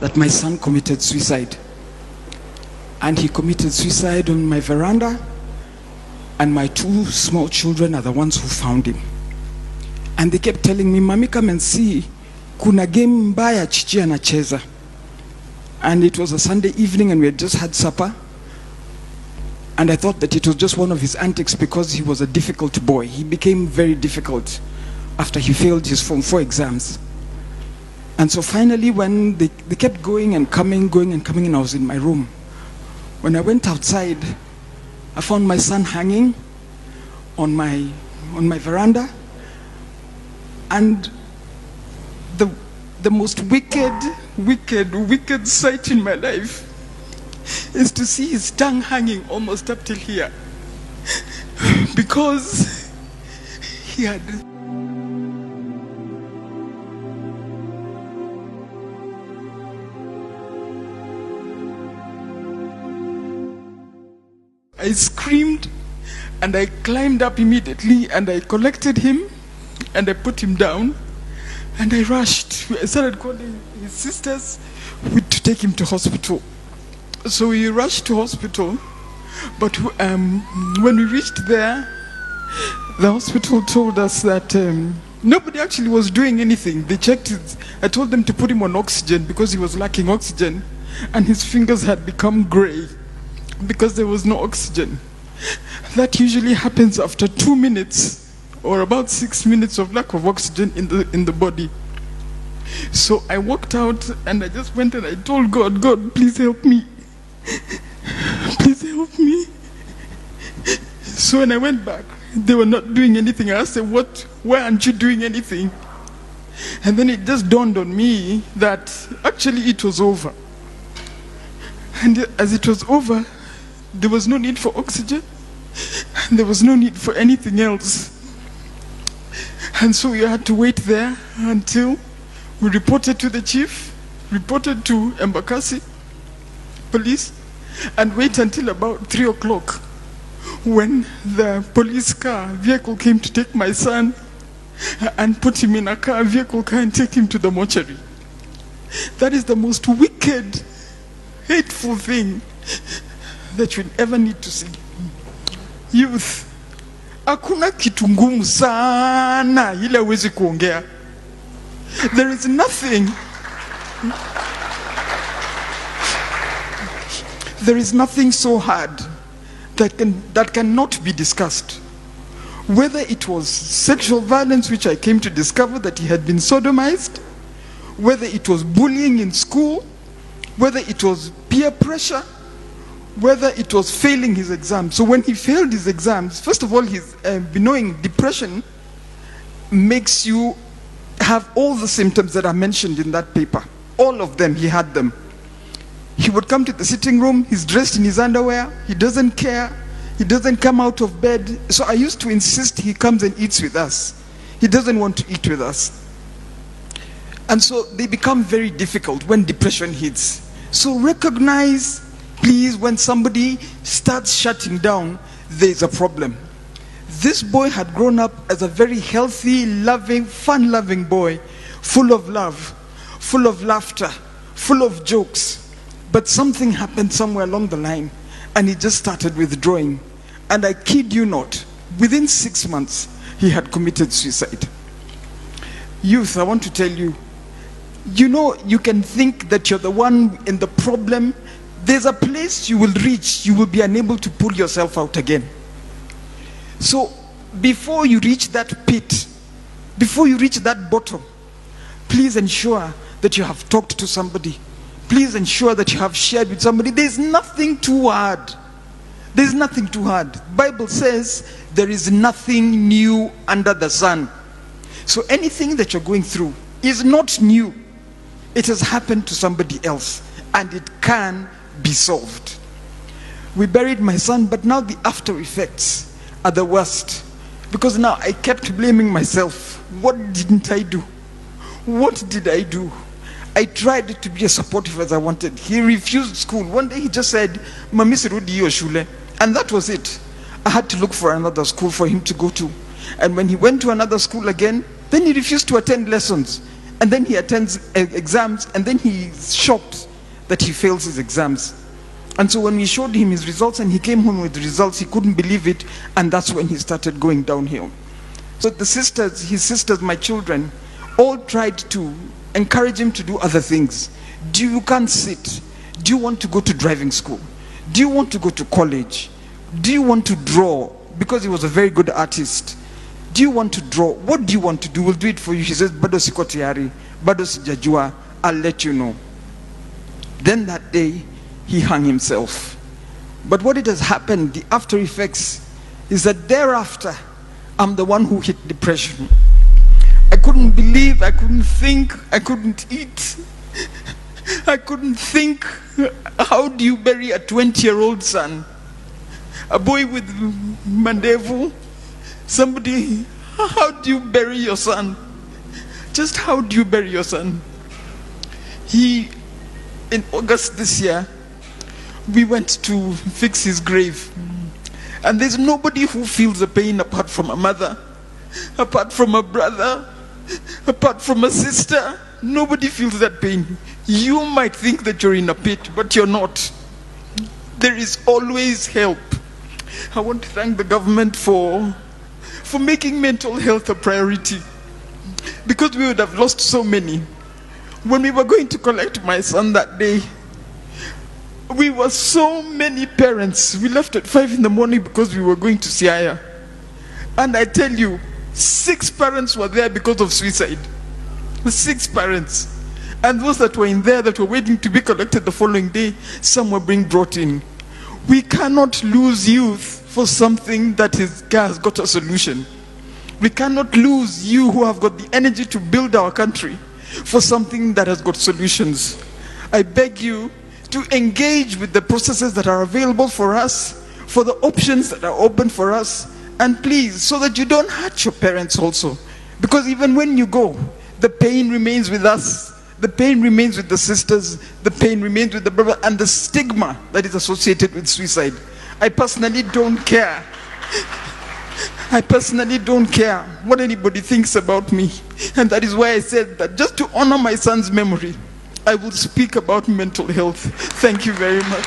that my son committed suicide. And he committed suicide on my veranda, and my 2 small children are the ones who found him. And they kept telling me, "Mami, come and see, kuna game mbaya chichi anacheza." And it was a Sunday evening and we had just had supper. And I thought that it was just one of his antics because he was a difficult boy. He became very difficult after he failed his Form 4 exams. And so finally, when they kept going and coming, and I was in my room. When I went outside, I found my son hanging on my veranda. And the most wicked sight in my life is to see his tongue hanging almost up till here. Because he had... I screamed and I climbed up immediately and I collected him and I put him down and I rushed. I started calling his sisters to take him to hospital. So we rushed to hospital, but when we reached there, the hospital told us that nobody actually was doing anything. They checked it. I told them to put him on oxygen because he was lacking oxygen and his fingers had become gray because there was no oxygen. That usually happens after 2 minutes or about 6 minutes of lack of oxygen in the body. So I walked out and I just went and I told God, "God, please help me. Please help me." So when I went back, they were not doing anything. I asked them, "Why aren't you doing anything?" And then it just dawned on me that actually it was over. And as it was over, there was no need for oxygen. And there was no need for anything else. And so we had to wait there until we reported to the chief, reported to Embakasi police, and wait until about 3 o'clock when the police vehicle came to take my son and put him in a vehicle car and take him to the mortuary. That is the most wicked, hateful thing that you'll ever need to see. Youth, hakuna kitu ngumu sana ile huwezi kuongea. There is nothing. There is nothing so hard that cannot be discussed. Whether it was sexual violence, which I came to discover that he had been sodomized, whether it was bullying in school, whether it was peer pressure, whether it was failing his exams. So when he failed his exams, first of all, his knowing depression makes you have all the symptoms that are mentioned in that paper. All of them, he had them. He would come to the sitting room, he's dressed in his underwear, he doesn't care, he doesn't come out of bed. So I used to insist he comes and eats with us. He doesn't want to eat with us. And so they become very difficult when depression hits. So recognize, please, when somebody starts shutting down, there's a problem. This boy had grown up as a very healthy, loving, fun-loving boy, full of love, full of laughter, full of jokes. But something happened somewhere along the line, and he just started withdrawing. And I kid you not, within 6 months, he had committed suicide. Youth, I want to tell you, you know, you can think that you're the one in the problem. There's a place you will reach, you will be unable to pull yourself out again. So before you reach that pit, before you reach that bottom, please ensure that you have talked to somebody. Please ensure that you have shared with somebody. There's nothing too hard. There's nothing too hard. The Bible says there is nothing new under the sun. So anything that you're going through is not new. It has happened to somebody else, and it can be solved. We buried my son, but now the after effects are the worst, because now I kept blaming myself. What didn't I do? What did I do? I tried to be as supportive as I wanted. He refused school. One day he just said, "Mami sirudi hiyo shule." And that was it. I had to look for another school for him to go to. And when he went to another school again, then he refused to attend lessons. And then he attends exams, and then he's shocked that he fails his exams. And so when we showed him his results and he came home with the results, he couldn't believe it, and that's when he started going downhill. So the sisters, his sisters, my children, all tried to encourage him to do other things. You can't sit. Do you want to go to driving school? Do you want to go to college? Do you want to draw? Because he was a very good artist. Do you want to draw? What do you want to do? We'll do it for you. He says, Bado siko tayari, bado sijajua, I'll let you know. Then that day, he hung himself. But what it has happened, the after effects, is that thereafter, I'm the one who hit depression. I couldn't believe, I couldn't think, I couldn't eat. I couldn't think. How do you bury a 20-year-old son? A boy with mandevu? Somebody, how do you bury your son? Just how do you bury your son? In August this year, we went to fix his grave. And there's nobody who feels the pain apart from a mother, apart from a brother, apart from a sister. Nobody feels that pain. You might think that you're in a pit, but you're not. There is always help. I want to thank the government for making mental health a priority, because we would have lost so many. When we were going to collect my son that day, we were so many parents. We left at 5 in the morning because we were going to Siaya. And I tell you, 6 parents were there because of suicide. 6 parents. And those that were in there that were waiting to be collected the following day, some were being brought in. We cannot lose youth for something that has got a solution. We cannot lose you who have got the energy to build our country for something that has got solutions. I beg you to engage with the processes that are available for us, for the options that are open for us, and please, so that you don't hurt your parents also. Because even when you go, the pain remains with us. The pain remains with the sisters, the pain remains with the brother, and the stigma that is associated with suicide. I personally don't care. I personally don't care what anybody thinks about me. And that is why I said that just to honor my son's memory, I will speak about mental health. Thank you very much.